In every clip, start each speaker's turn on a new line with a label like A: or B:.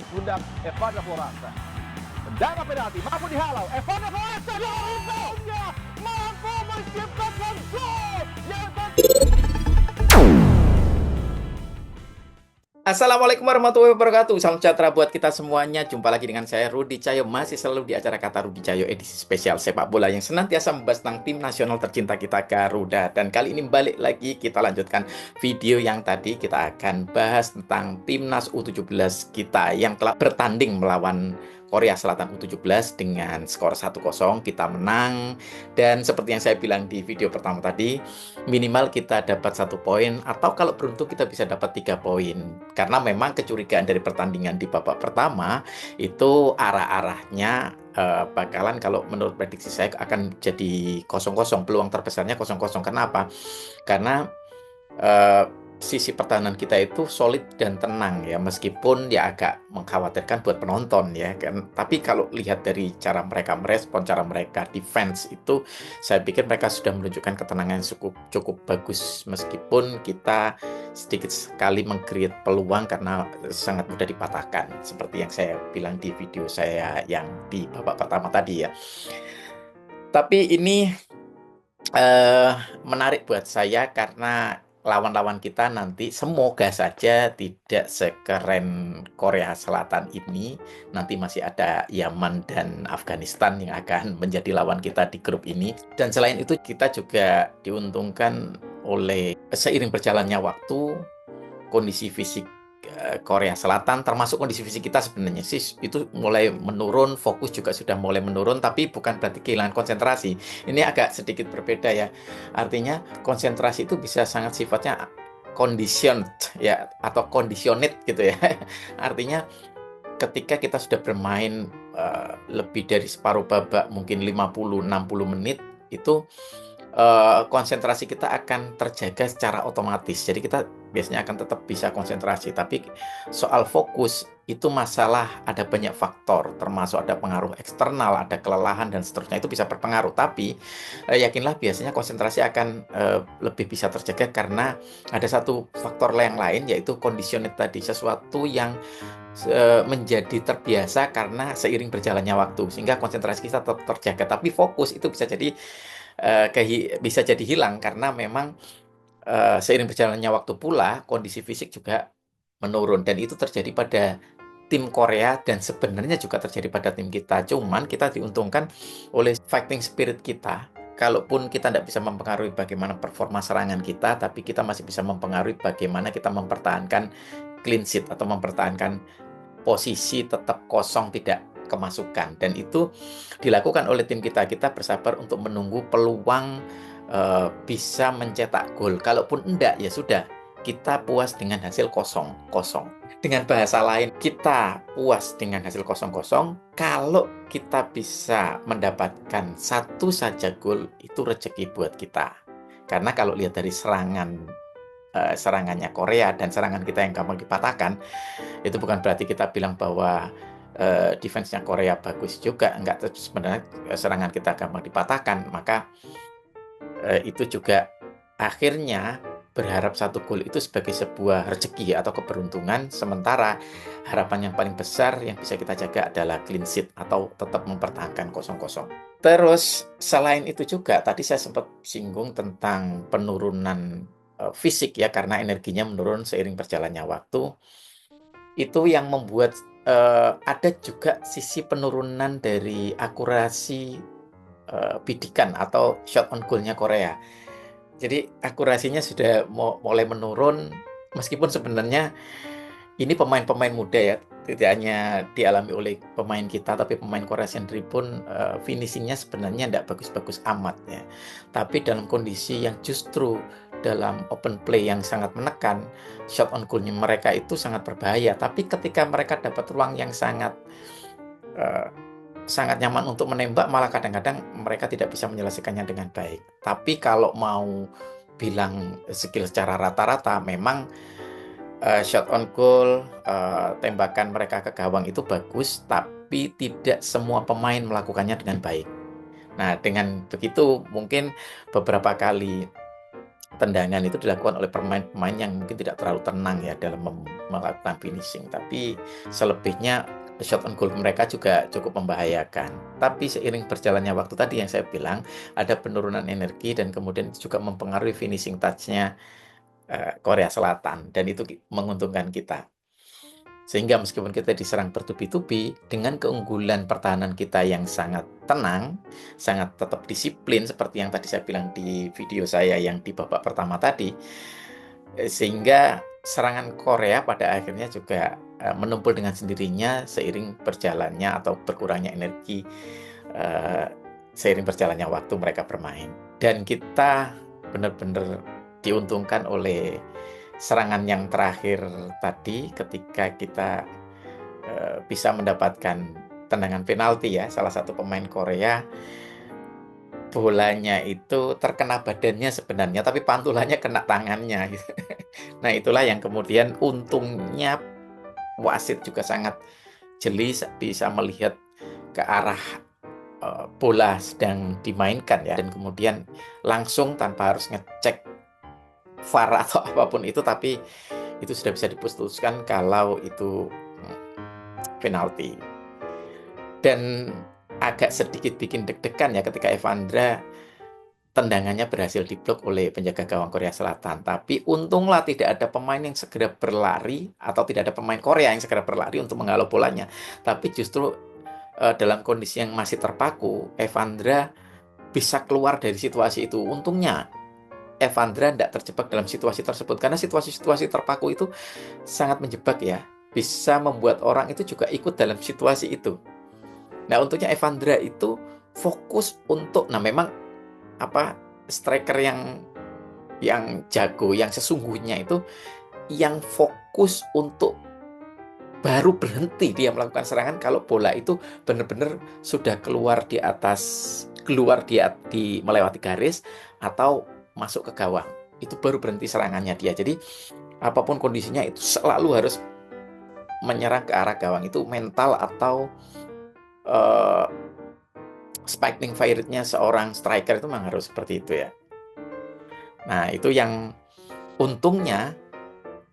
A: pundak Evander Morata. Tendangan penalti mampu dihalau. Evander Morata golnya mampu menciptakan gol yang
B: Assalamualaikum warahmatullahi wabarakatuh. Salam sejahtera buat kita semuanya. Jumpa lagi dengan saya Rudi Cahyo, masih selalu di acara Kata Rudi Cahyo edisi spesial sepak bola yang senantiasa membahas tentang tim nasional tercinta kita, Garuda. Dan kali ini balik lagi kita lanjutkan video yang tadi. Kita akan bahas tentang timnas U17 kita yang telah bertanding melawan Korea Selatan U17 dengan skor 1-0. Kita menang, dan seperti yang saya bilang di video pertama tadi, minimal kita dapat 1 poin, atau kalau beruntung kita bisa dapat 3 poin. Karena memang kecurigaan dari pertandingan di babak pertama itu arah-arahnya bakalan, kalau menurut prediksi saya, akan jadi 0-0. Peluang terbesarnya 0-0. Kenapa? Karena eh, sisi pertahanan kita itu solid dan tenang ya, meskipun ya agak mengkhawatirkan buat penonton ya kan. Tapi kalau lihat dari cara mereka merespon, cara mereka defense itu, saya pikir mereka sudah menunjukkan ketenangan yang cukup bagus, meskipun kita sedikit sekali meng-create peluang karena sangat mudah dipatahkan, seperti yang saya bilang di video saya yang di babak pertama tadi ya. Tapi ini menarik buat saya karena lawan-lawan kita nanti semoga saja tidak sekeren Korea Selatan ini. Nanti masih ada Yaman dan Afghanistan yang akan menjadi lawan kita di grup ini. Dan selain itu kita juga diuntungkan oleh seiring berjalannya waktu, kondisi fisik Korea Selatan, termasuk kondisi fisik kita sebenarnya sih itu mulai menurun, fokus juga sudah mulai menurun, tapi bukan berarti kehilangan konsentrasi. Ini agak sedikit berbeda ya. Artinya konsentrasi itu bisa sangat sifatnya conditioned ya, atau conditioned gitu ya. Artinya ketika kita sudah bermain lebih dari separuh babak, mungkin 50-60 menit, itu konsentrasi kita akan terjaga secara otomatis. Jadi kita biasanya akan tetap bisa konsentrasi. Tapi soal fokus itu masalah, ada banyak faktor, termasuk ada pengaruh eksternal, ada kelelahan dan seterusnya, itu bisa berpengaruh. Tapi yakinlah biasanya konsentrasi akan lebih bisa terjaga karena ada satu faktor yang lain, yaitu conditioned tadi, sesuatu yang menjadi terbiasa karena seiring berjalannya waktu, sehingga konsentrasi kita tetap terjaga. Tapi fokus itu bisa jadi hilang karena memang seiring berjalannya waktu pula kondisi fisik juga menurun, dan itu terjadi pada tim Korea dan sebenarnya juga terjadi pada tim kita. Cuman kita diuntungkan oleh fighting spirit kita. Kalaupun kita tidak bisa mempengaruhi bagaimana performa serangan kita, tapi kita masih bisa mempengaruhi bagaimana kita mempertahankan clean sheet atau mempertahankan posisi tetap kosong, tidak kemasukan. Dan itu dilakukan oleh tim kita. Kita bersabar untuk menunggu peluang bisa mencetak gol. Kalaupun enggak, ya sudah, kita puas dengan hasil 0-0. Dengan bahasa lain, kita puas dengan hasil 0-0 kalau kita bisa mendapatkan satu saja gol, itu rezeki buat kita. Karena kalau lihat dari serangannya Korea dan serangan kita yang gampang dipatahkan, itu bukan berarti kita bilang bahwa defense-nya Korea bagus juga. Enggak, sebenarnya serangan kita gampang dipatahkan. Maka itu juga akhirnya berharap satu gol itu sebagai sebuah rezeki atau keberuntungan. Sementara harapan yang paling besar yang bisa kita jaga adalah clean sheet atau tetap mempertahankan 0-0. Terus selain itu juga tadi saya sempat singgung tentang penurunan fisik ya, karena energinya menurun seiring berjalannya waktu. Itu yang membuat ada juga sisi penurunan dari akurasi bidikan atau shot on goal-nya Korea. Jadi akurasinya sudah mulai menurun, meskipun sebenarnya ini pemain-pemain muda ya, tidak hanya dialami oleh pemain kita, tapi pemain Korea sendiri pun finishingnya sebenarnya tidak bagus-bagus amat ya. Tapi dalam kondisi yang justru dalam open play yang sangat menekan, shot on goal mereka itu sangat berbahaya. Tapi ketika mereka dapat ruang yang sangat nyaman untuk menembak, malah kadang-kadang mereka tidak bisa menyelesaikannya dengan baik. Tapi kalau mau bilang skill secara rata-rata, memang shot on goal, tembakan mereka ke gawang itu bagus, tapi tidak semua pemain melakukannya dengan baik. Nah, dengan begitu mungkin beberapa kali tendangan itu dilakukan oleh pemain-pemain yang mungkin tidak terlalu tenang ya dalam melakukan finishing. Tapi selebihnya shot on goal mereka juga cukup membahayakan. Tapi seiring berjalannya waktu tadi yang saya bilang, ada penurunan energi dan kemudian itu juga mempengaruhi finishing touch-nya Korea Selatan, dan itu menguntungkan kita. Sehingga meskipun kita diserang bertubi-tubi, dengan keunggulan pertahanan kita yang sangat tenang, sangat tetap disiplin, seperti yang tadi saya bilang di video saya yang di babak pertama tadi, sehingga serangan Korea pada akhirnya juga menumpul dengan sendirinya seiring berjalannya atau berkurangnya energi seiring berjalannya waktu mereka bermain. Dan kita benar-benar diuntungkan oleh serangan yang terakhir tadi ketika kita bisa mendapatkan tendangan penalti ya. Salah satu pemain Korea, bolanya itu terkena badannya sebenarnya, tapi pantulannya kena tangannya gitu. Nah, itulah yang kemudian untungnya wasit juga sangat jeli, bisa melihat ke arah bola sedang dimainkan ya, dan kemudian langsung tanpa harus ngecek VAR atau apapun itu, tapi itu sudah bisa diputuskan kalau itu penalti. Dan agak sedikit bikin deg-degan ya ketika Evandra tendangannya berhasil diblok oleh penjaga gawang Korea Selatan. Tapi untunglah tidak ada pemain yang segera berlari, atau tidak ada pemain Korea yang segera berlari untuk menghalau bolanya. Tapi justru dalam kondisi yang masih terpaku, Evandra bisa keluar dari situasi itu. Untungnya Evandra tidak terjebak dalam situasi tersebut, karena situasi-situasi terpaku itu sangat menjebak ya, bisa membuat orang itu juga ikut dalam situasi itu. Nah, untungnya Evandra itu fokus untuk, nah memang striker yang jago, yang sesungguhnya itu yang fokus untuk baru berhenti dia melakukan serangan kalau bola itu benar-benar sudah keluar di melewati garis atau masuk ke gawang. Itu baru berhenti serangannya dia. Jadi apapun kondisinya itu selalu harus menyerang ke arah gawang. Itu mental atau spiking fire-nya seorang striker itu memang harus seperti itu ya. Nah, itu yang untungnya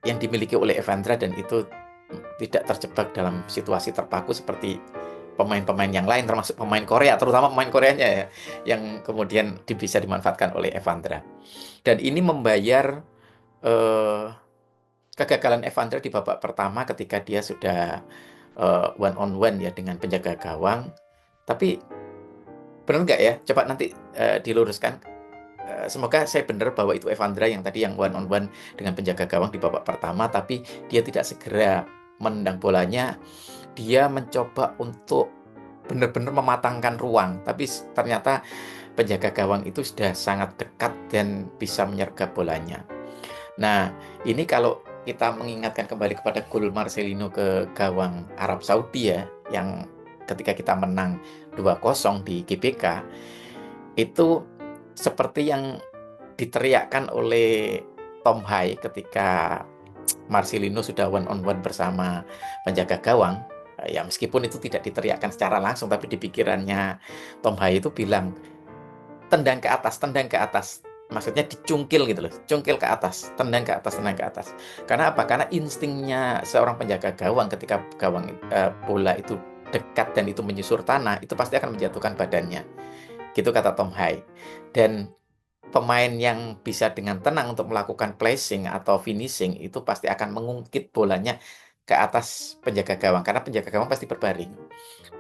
B: yang dimiliki oleh Evandra, dan itu tidak terjebak dalam situasi terpaku seperti pemain-pemain yang lain, termasuk pemain Korea, terutama pemain Koreanya ya, yang kemudian bisa dimanfaatkan oleh Evandra. Dan ini membayar kegagalan Evandra di babak pertama ketika dia sudah one on one ya dengan penjaga gawang. Tapi benar nggak ya? Coba nanti diluruskan. Semoga saya benar bahwa itu Evandra yang tadi yang one on one dengan penjaga gawang di babak pertama, tapi dia tidak segera menendang bolanya. Dia mencoba untuk benar-benar mematangkan ruang, tapi ternyata penjaga gawang itu sudah sangat dekat dan bisa menyergap bolanya. Nah, ini kalau kita mengingatkan kembali kepada gol Marcelino ke gawang Arab Saudi ya, yang ketika kita menang 2-0 di GBK, itu seperti yang diteriakkan oleh Tom Hai ketika Marcelino sudah one on one bersama penjaga gawang. Ya, meskipun itu tidak diteriakkan secara langsung, tapi di pikirannya Tom Hai itu bilang, tendang ke atas, tendang ke atas. Maksudnya dicungkil gitu loh, cungkil ke atas, tendang ke atas, tendang ke atas. Karena apa? Karena instingnya seorang penjaga gawang ketika bola itu dekat dan itu menyusur tanah, itu pasti akan menjatuhkan badannya. Gitu kata Tom Hai. Dan pemain yang bisa dengan tenang untuk melakukan placing atau finishing itu pasti akan mengungkit bolanya ke atas penjaga gawang, karena penjaga gawang pasti berbaring.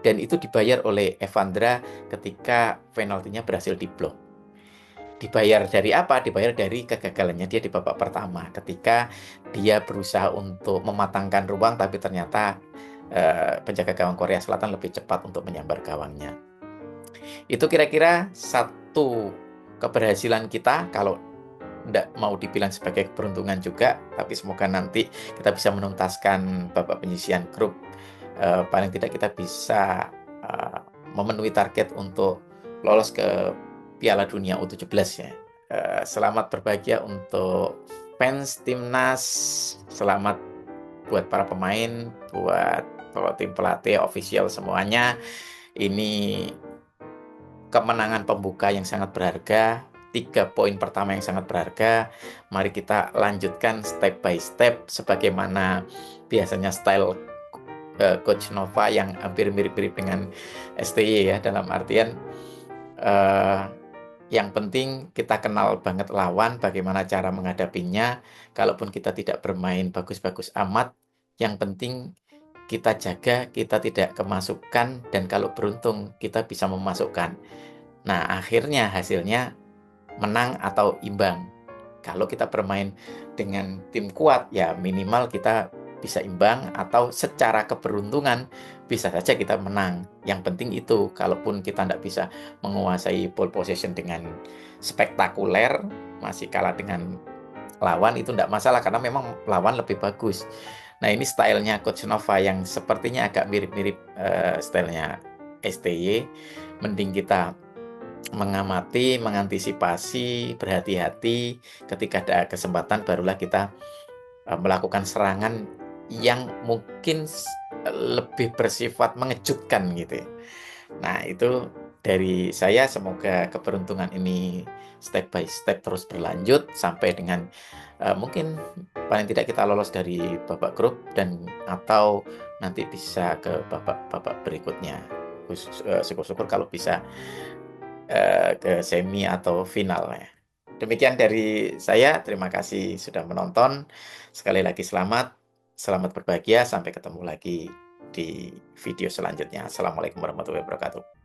B: Dan itu dibayar oleh Evandra ketika penaltinya berhasil diblok. Dibayar dari apa? Dibayar dari kegagalannya dia di babak pertama ketika dia berusaha untuk mematangkan ruang, tapi ternyata penjaga gawang Korea Selatan lebih cepat untuk menyambar gawangnya. Itu kira-kira satu keberhasilan kita, kalau tidak mau dibilang sebagai keberuntungan juga, tapi semoga nanti kita bisa menuntaskan babak penyisihan grup. Paling tidak kita bisa memenuhi target untuk lolos ke Piala Dunia U17 ya. Selamat berbahagia untuk fans timnas, selamat buat para pemain, buat tim pelatih, official semuanya. Ini kemenangan pembuka yang sangat berharga, 3 poin pertama yang sangat berharga. Mari kita lanjutkan step by step sebagaimana biasanya style Coach Nova yang hampir mirip-mirip dengan STY ya, dalam artian yang penting kita kenal banget lawan, bagaimana cara menghadapinya. Kalaupun kita tidak bermain bagus-bagus amat, yang penting kita jaga, kita tidak kemasukan, dan kalau beruntung kita bisa memasukkan. Nah, akhirnya hasilnya menang atau imbang. Kalau kita bermain dengan tim kuat, ya minimal kita bisa imbang atau secara keberuntungan bisa saja kita menang. Yang penting itu, kalaupun kita tidak bisa menguasai pole position dengan spektakuler, masih kalah dengan lawan, itu tidak masalah karena memang lawan lebih bagus. Nah, ini stylenya Coach Nova yang sepertinya agak mirip-mirip stylenya STY. Mending kita mengamati, mengantisipasi, berhati-hati. Ketika ada kesempatan barulah kita melakukan serangan yang mungkin lebih bersifat mengejutkan gitu ya. Nah, itu dari saya, semoga keberuntungan ini step by step terus berlanjut sampai dengan mungkin paling tidak kita lolos dari babak grup dan atau nanti bisa ke babak berikutnya. Syukur-syukur kalau bisa ke semi atau final ya. Demikian dari saya, terima kasih sudah menonton. Sekali lagi selamat berbahagia, sampai ketemu lagi di video selanjutnya. Assalamualaikum warahmatullahi wabarakatuh.